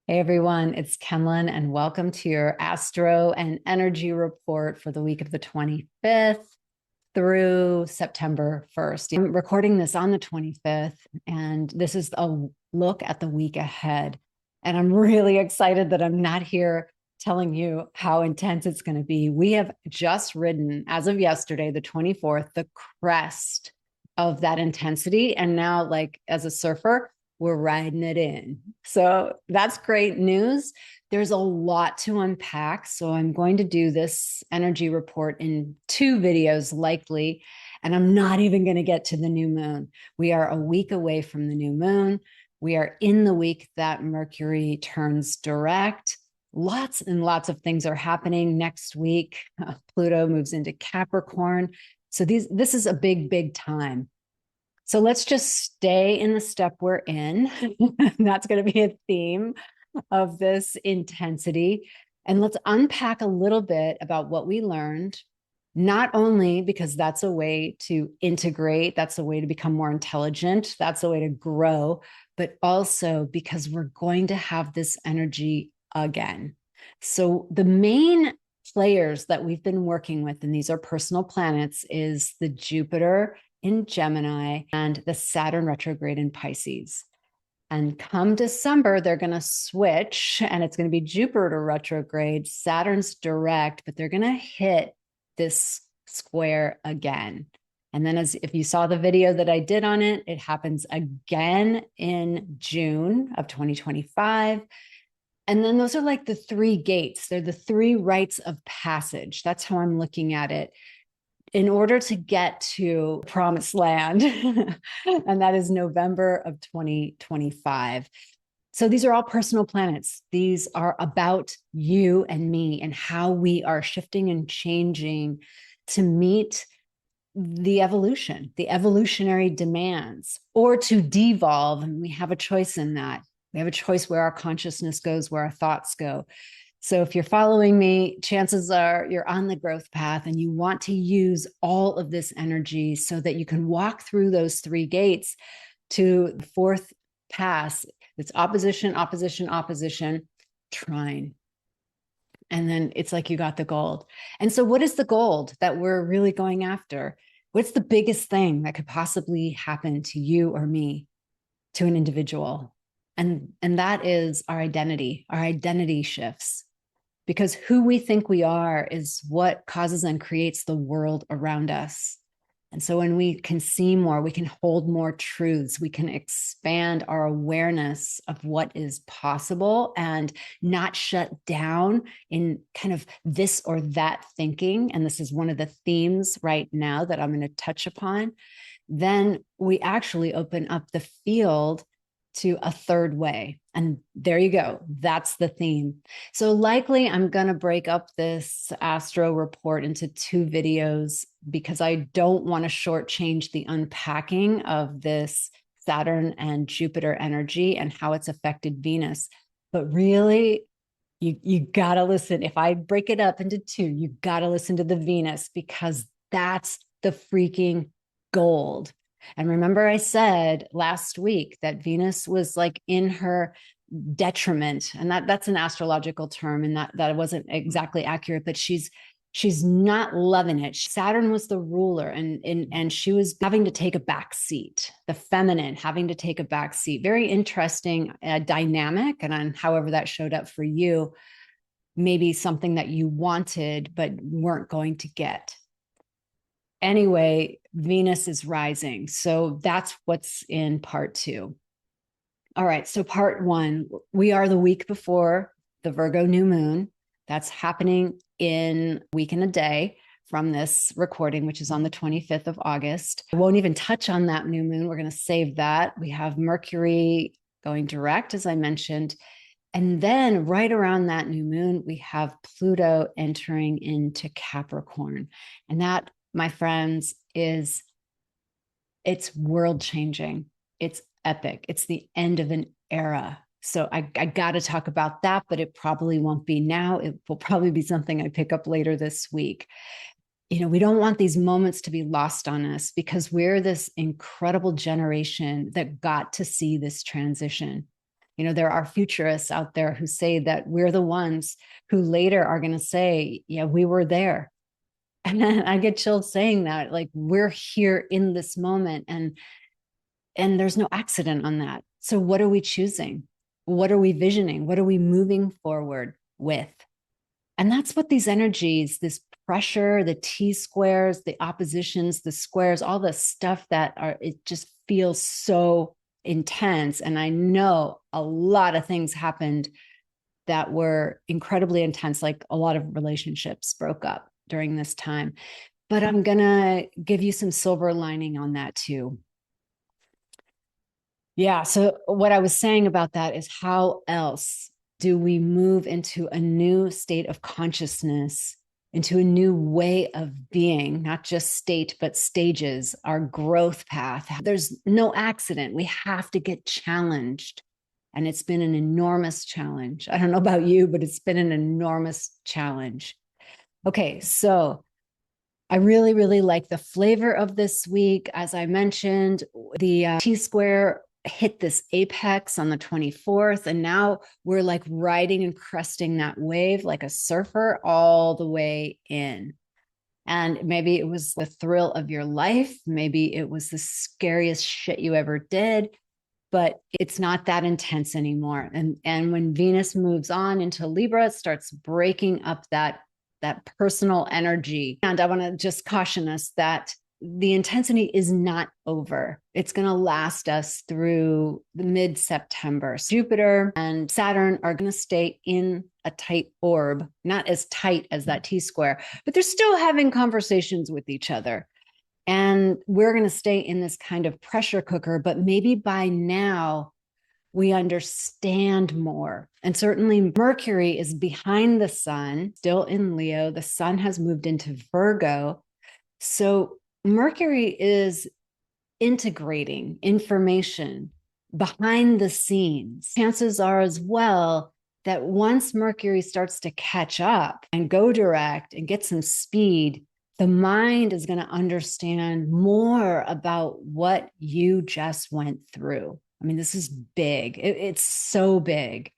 Hey everyone, it's Kenlin, and welcome to your Astro and Energy Report for the week of the 25th through September 1st. I'm recording this on the 25th, and this is a look at the week ahead. And I'm really excited that I'm not here telling you how intense it's going to be. We have just ridden, as of yesterday, the 24th, the crest of that intensity. And now, like as a surfer, we're riding it in. So that's great news. There's a lot to unpack. So I'm going to do this energy report in two videos, likely. And I'm not even going to get to the new moon. We are a week away from the new moon. We are in the week that Mercury turns direct. Lots and lots of things are happening next week. Pluto moves into Capricorn. So this is a big, big time. So let's just stay in the step we're in. That's going to be a theme of this intensity. And let's unpack a little bit about what we learned, not only because that's a way to integrate, that's a way to become more intelligent, that's a way to grow, but also because we're going to have this energy again. So the main players that we've been working with, and these are personal planets, is the Jupiter in Gemini and the Saturn retrograde in Pisces. And come December, they're going to switch, and it's going to be Jupiter retrograde, Saturn's direct, but they're going to hit this square again. And then if you saw the video that I did on it, it happens again in June of 2025. And then those are like the three gates. They're the three rites of passage. That's how I'm looking at it in order to get to promised land. And that is November of 2025. So these are all personal planets. These are about you and me and how we are shifting and changing to meet the evolution, the evolutionary demands, or to devolve. And we have a choice in that. We have a choice where our consciousness goes, where our thoughts go. So if you're following me, chances are you're on the growth path and you want to use all of this energy so that you can walk through those three gates to the fourth pass. It's opposition, opposition, opposition, trine. And then it's like you got the gold. And so what is the gold that we're really going after? What's the biggest thing that could possibly happen to you or me, to an individual? And that is our identity. Our identity shifts, because who we think we are is what causes and creates the world around us. And so when we can see more, we can hold more truths, we can expand our awareness of what is possible and not shut down in kind of this or that thinking. And this is one of the themes right now that I'm going to touch upon. Then we actually open up the field to a third way. And there you go. That's the theme. So likely I'm going to break up this astro report into two videos because I don't want to shortchange the unpacking of this Saturn and Jupiter energy and how it's affected Venus. But really, you got to listen. If I break it up into two, you got to listen to the Venus, because that's the freaking gold. And remember, I said last week that Venus was like in her detriment, and that's an astrological term, and that wasn't exactly accurate, but she's not loving it. Saturn was the ruler, and she was having to take a back seat, the feminine having to take a back seat. Very interesting dynamic, and on however that showed up for you, maybe something that you wanted but weren't going to get. Anyway, Venus is rising. So that's what's in part two. All right. So part one, we are the week before the Virgo new moon. That's happening in a week and a day from this recording, which is on the 25th of August. I won't even touch on that new moon. We're going to save that. We have Mercury going direct, as I mentioned. And then right around that new moon, we have Pluto entering into Capricorn. And that, my friends, it's world changing. It's epic. It's the end of an era. So I got to talk about that, but it probably won't be now. It will probably be something I pick up later this week. We don't want these moments to be lost on us, because we're this incredible generation that got to see this transition. You know, there are futurists out there who say that we're the ones who later are going to say, yeah, we were there. And then I get chilled saying that, like, we're here in this moment, and there's no accident on that. So what are we choosing? What are we visioning? What are we moving forward with? And that's what these energies, this pressure, the T squares, the oppositions, the squares, all the stuff that are, it just feels so intense. And I know a lot of things happened that were incredibly intense, like a lot of relationships broke up during this time. But I'm going to give you some silver lining on that too. Yeah. So, what I was saying about that is, how else do we move into a new state of consciousness, into a new way of being, not just state, but stages, our growth path? There's no accident. We have to get challenged. And it's been an enormous challenge. I don't know about you, but it's been an enormous challenge. Okay. So, I really, really like the flavor of this week. As I mentioned, the T square hit this apex on the 24th, and now we're like riding and cresting that wave like a surfer all the way in. And maybe it was the thrill of your life. Maybe it was the scariest shit you ever did, but it's not that intense anymore. And when Venus moves on into Libra, it starts breaking up that personal energy. And I want to just caution us that the intensity is not over. It's going to last us through the mid-September. Jupiter and Saturn are going to stay in a tight orb, not as tight as that T square, but they're still having conversations with each other. And we're going to stay in this kind of pressure cooker, but maybe by now we understand more. And certainly Mercury is behind the sun, still in Leo. The sun has moved into Virgo. So Mercury is integrating information behind the scenes. Chances are as well that once Mercury starts to catch up and go direct and get some speed, the mind is going to understand more about what you just went through. I mean, this is big. It's so big.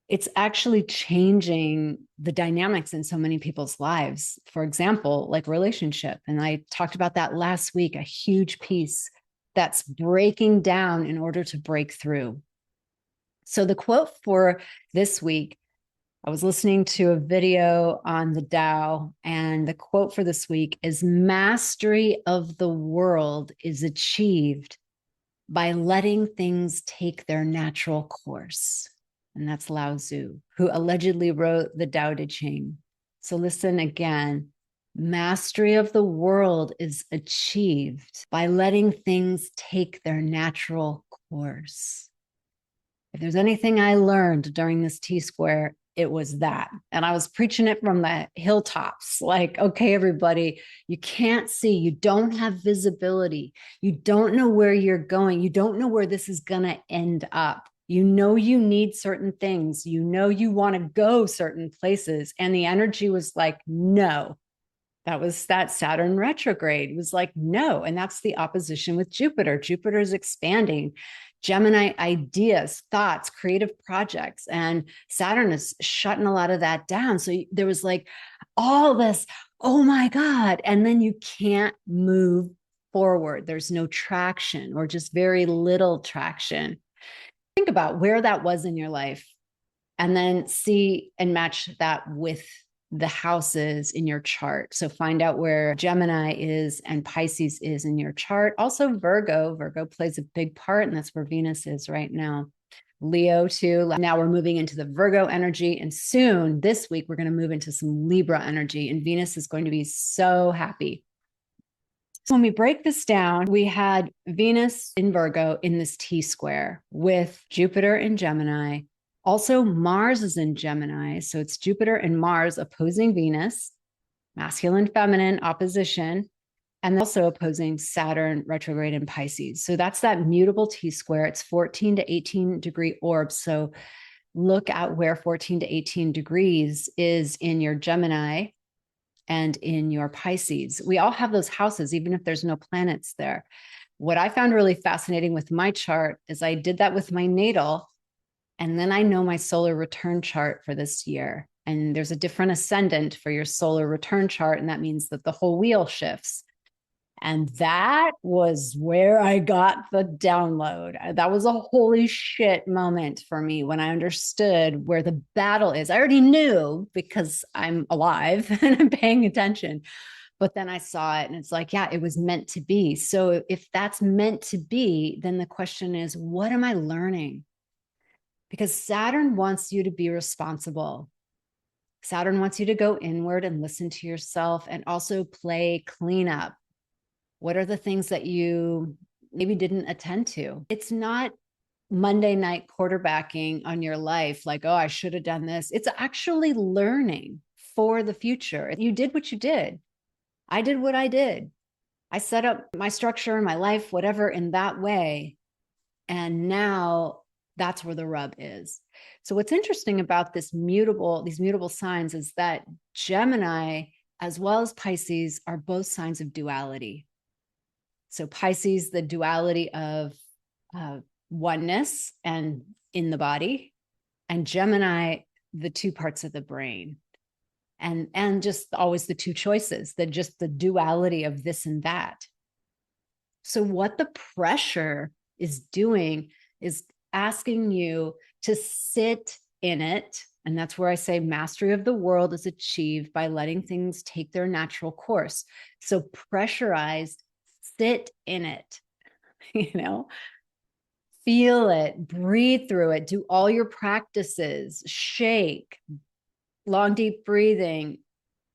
It's actually changing the dynamics in so many people's lives. For example, like relationship. And I talked about that last week, a huge piece that's breaking down in order to break through. So the quote for this week, I was listening to a video on the Tao, and the quote for this week is, mastery of the world is achieved by letting things take their natural course. And that's Lao Tzu, who allegedly wrote the Tao Te Ching. So listen again. Mastery of the world is achieved by letting things take their natural course. If there's anything I learned during this T square, it was that. And I was preaching it from the hilltops. Like, okay, everybody, you can't see, you don't have visibility. You don't know where you're going. You don't know where this is going to end up. You know, you need certain things. You know, you want to go certain places. And the energy was like, no. That was that Saturn retrograde. It was like, no. And that's the opposition with Jupiter. Jupiter is expanding. Gemini ideas, thoughts, creative projects, and Saturn is shutting a lot of that down. So there was like all this, oh my God. And then you can't move forward. There's no traction, or just very little traction. Think about where that was in your life, and then see and match that with the houses in your chart. So find out where Gemini is and Pisces is in your chart. Also Virgo plays a big part, and that's where Venus is right now. Leo too. Now we're moving into the Virgo energy, and soon this week we're going to move into some Libra energy, and Venus is going to be so happy. So when we break this down, we had Venus in Virgo in this T square with Jupiter in Gemini. Also, Mars is in Gemini. So it's Jupiter and Mars opposing Venus, masculine, feminine opposition, and also opposing Saturn retrograde in Pisces. So that's that mutable T square. It's 14 to 18 degree orbs. So look at where 14 to 18 degrees is in your Gemini and in your Pisces. We all have those houses, even if there's no planets there. What I found really fascinating with my chart is I did that with my natal. And then I know my solar return chart for this year. And there's a different ascendant for your solar return chart. And that means that the whole wheel shifts. And that was where I got the download. That was a holy shit moment for me when I understood where the battle is. I already knew because I'm alive and I'm paying attention. But then I saw it and it's like, yeah, it was meant to be. So if that's meant to be, then the question is, what am I learning? Because Saturn wants you to be responsible. Saturn wants you to go inward and listen to yourself and also play cleanup. What are the things that you maybe didn't attend to? It's not Monday night quarterbacking on your life, like, oh, I should have done this. It's actually learning for the future. You did what you did. I did what I did. I set up my structure, my life, whatever, in that way. And now that's where the rub is. So what's interesting about these mutable signs is that Gemini, as well as Pisces, are both signs of duality. So Pisces, the duality of oneness and in the body, and Gemini, the two parts of the brain. And just always the two choices, just the duality of this and that. So what the pressure is doing is asking you to sit in it. And that's where I say mastery of the world is achieved by letting things take their natural course. So pressurized, sit in it, feel it, breathe through it, do all your practices, shake, long, deep breathing,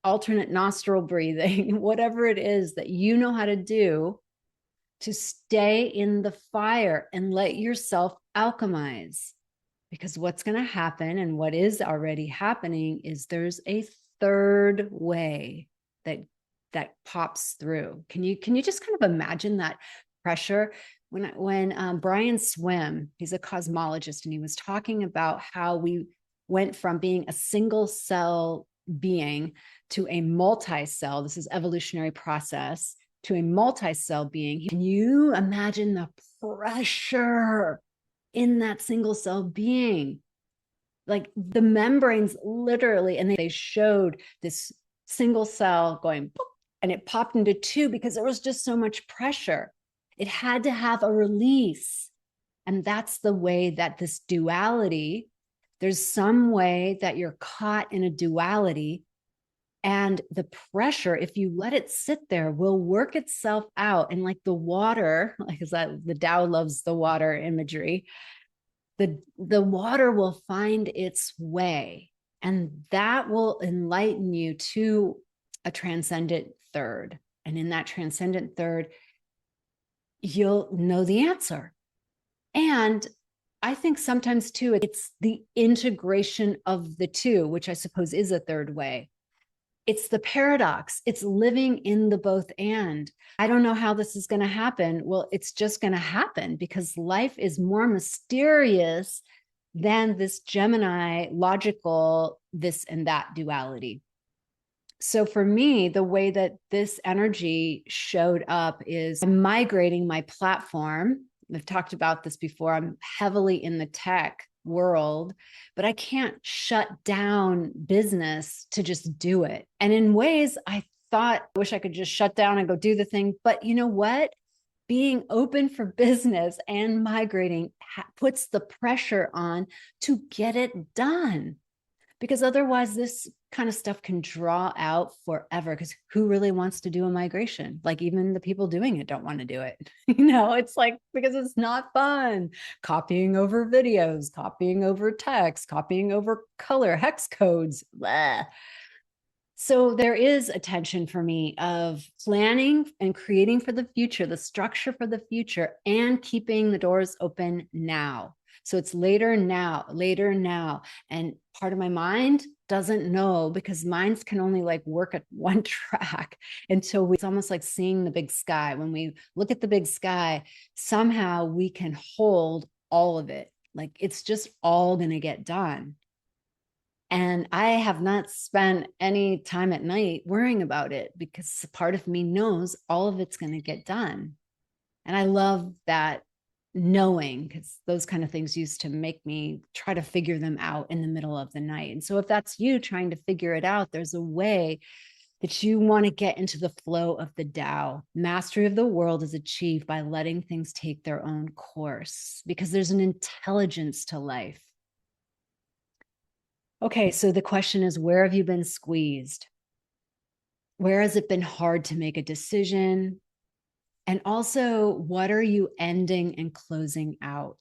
alternate nostril breathing, whatever it is that you know how to do to stay in the fire and let yourself alchemize. Because what's going to happen and what is already happening is there's a third way that pops through. Can you just kind of imagine that pressure? When Brian Swim, he's a cosmologist, and he was talking about how we went from being a single cell being to a multi-cell. This is evolutionary process to a multi-cell being. Can you imagine the pressure in that single cell being? Like the membranes literally, and they showed this single cell going boop, and it popped into two because there was just so much pressure. It had to have a release. And that's the way that this duality, there's some way that you're caught in a duality. And the pressure, if you let it sit there, will work itself out. And like the water, like is that the Tao loves the water imagery, the water will find its way. And that will enlighten you to a transcendent third. And in that transcendent third, you'll know the answer. And I think sometimes too, it's the integration of the two, which I suppose is a third way. It's the paradox. It's living in the both and. I don't know how this is going to happen. Well, it's just going to happen because life is more mysterious than this Gemini logical this and that duality. So for me, the way that this energy showed up is I'm migrating my platform. I've talked about this before. I'm heavily in the tech world, but I can't shut down business to just do it. And in ways, I thought, I wish I could just shut down and go do the thing. But you know what? Being open for business and migrating puts the pressure on to get it done. Because otherwise, this kind of stuff can draw out forever. Because who really wants to do a migration? Like even the people doing it don't want to do it. It's like because it's not fun. Copying over videos, copying over text, copying over color, hex codes. Blah. So there is a tension for me of planning and creating for the future, the structure for the future, and keeping the doors open now. So it's later now. And part of my mind doesn't know because minds can only like work at one track until it's almost like seeing the big sky. When we look at the big sky, somehow we can hold all of it. Like it's just all going to get done. And I have not spent any time at night worrying about it because part of me knows all of it's going to get done. And I love that knowing, because those kind of things used to make me try to figure them out in the middle of the night. And so if that's you trying to figure it out, there's a way that you want to get into the flow of the Tao. Mastery of the world is achieved by letting things take their own course, because there's an intelligence to life. Okay, so the question is, where have you been squeezed? Where has it been hard to make a decision? And also, what are you ending and closing out?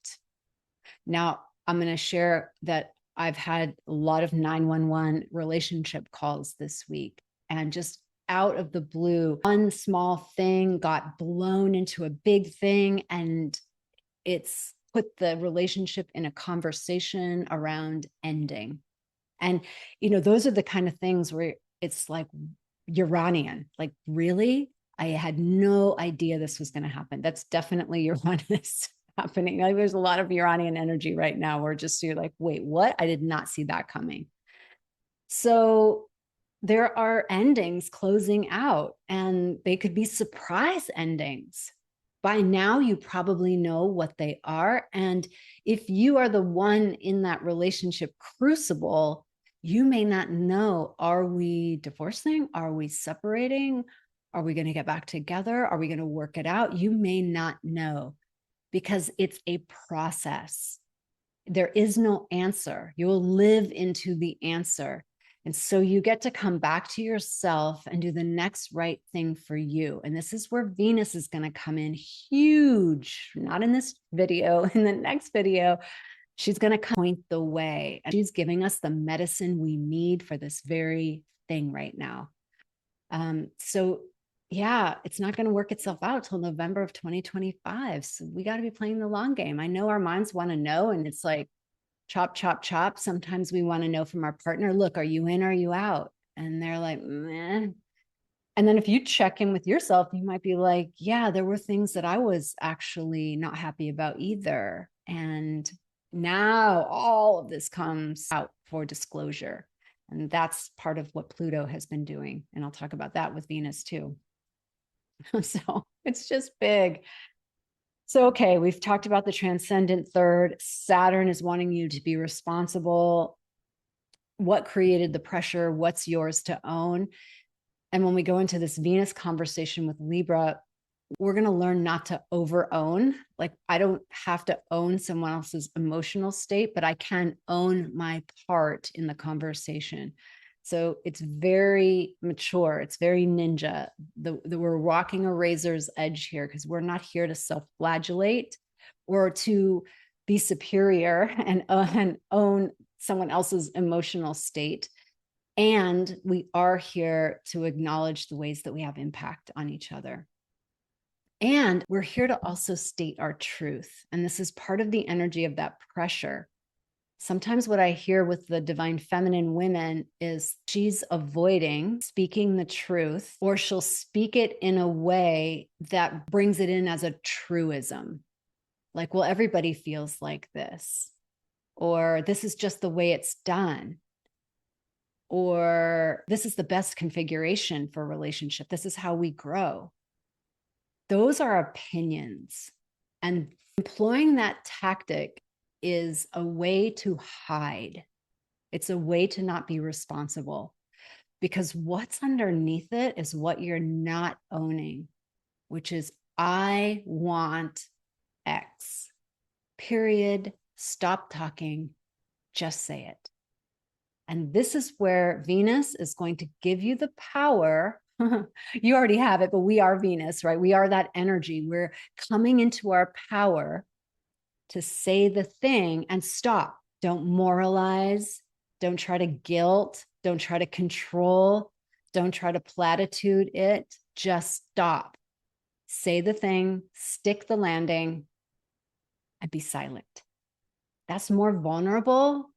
Now, I'm going to share that I've had a lot of 911 relationship calls this week, and just out of the blue, one small thing got blown into a big thing, and it's put the relationship in a conversation around ending. And, those are the kind of things where it's like Uranian, like, really? I had no idea this was going to happen. That's definitely Uranus happening. Like, there's a lot of Uranian energy right now where you're like, wait, what? I did not see that coming. So there are endings closing out, and they could be surprise endings. By now, you probably know what they are. And if you are the one in that relationship crucible, you may not know, are we divorcing? Are we separating? Are we going to get back together? Are we going to work it out? You may not know, because it's a process. There is no answer. You will live into the answer. And so you get to come back to yourself and do the next right thing for you. And this is where Venus is going to come in huge, not in this video, in the next video. She's going to point the way. And she's giving us the medicine we need for this very thing right now. So yeah, it's not going to work itself out till November of 2025. So we got to be playing the long game. I know our minds want to know, and it's like chop, chop, chop. Sometimes we want to know from our partner, look, are you in or are you out? And they're like, meh. And then if you check in with yourself, you might be like, yeah, there were things that I was actually not happy about either. And now all of this comes out for disclosure. And that's part of what Pluto has been doing. And I'll talk about that with Venus too. So it's just big. So, okay, we've talked about the transcendent third. Saturn is wanting you to be responsible. What created the pressure? What's yours to own? And when we go into this Venus conversation with Libra, we're going to learn not to over own. Like, I don't have to own someone else's emotional state, but I can own my part in the conversation. So it's very mature. It's very ninja. We're walking a razor's edge here, because we're not here to self-flagellate or to be superior and own someone else's emotional state. And we are here to acknowledge the ways that we have impact on each other. And we're here to also state our truth. And this is part of the energy of that pressure. Sometimes what I hear with the divine feminine women is she's avoiding speaking the truth, or she'll speak it in a way that brings it in as a truism. Like, well, everybody feels like this, or this is just the way it's done, or this is the best configuration for a relationship. This is how we grow. Those are opinions. And employing that tactic is a way to hide. It's a way to not be responsible, because what's underneath it is what you're not owning, which is, I want X. Period. Stop talking. Just say it. And this is where Venus is going to give you the power. You already have it, but we are Venus, right? We are that energy. We're coming into our power to say the thing and stop. Don't moralize. Don't try to guilt. Don't try to control. Don't try to platitude it. Just stop. Say the thing, stick the landing, and be silent. That's more vulnerable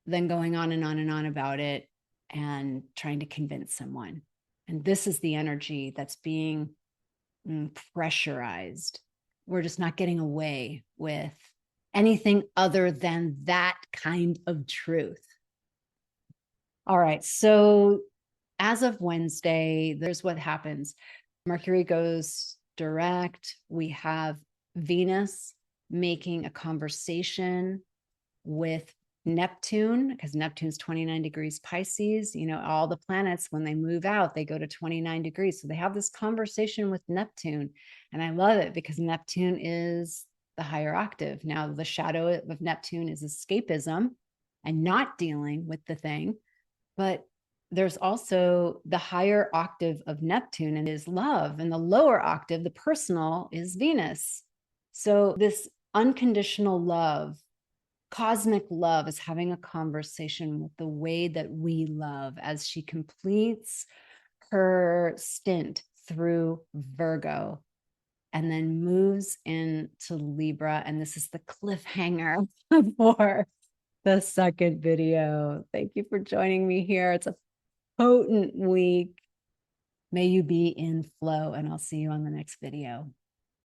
than going on and on and on about it and trying to convince someone. And this is the energy that's being pressurized. We're just not getting away with anything other than that kind of truth. All right. So as of Wednesday, there's what happens. Mercury goes direct. We have Venus making a conversation with Neptune, because Neptune's 29 degrees Pisces. You know, all the planets, when they move out, they go to 29 degrees. So they have this conversation with Neptune. And I love it because Neptune is the higher octave. Now, the shadow of Neptune is escapism and not dealing with the thing. But there's also the higher octave of Neptune and is love, and the lower octave, the personal, is Venus. So this unconditional love, cosmic love, is having a conversation with the way that we love as she completes her stint through Virgo and then moves into Libra. And this is the cliffhanger for the second video. Thank you for joining me here. It's a potent week. May you be in flow, and I'll see you on the next video.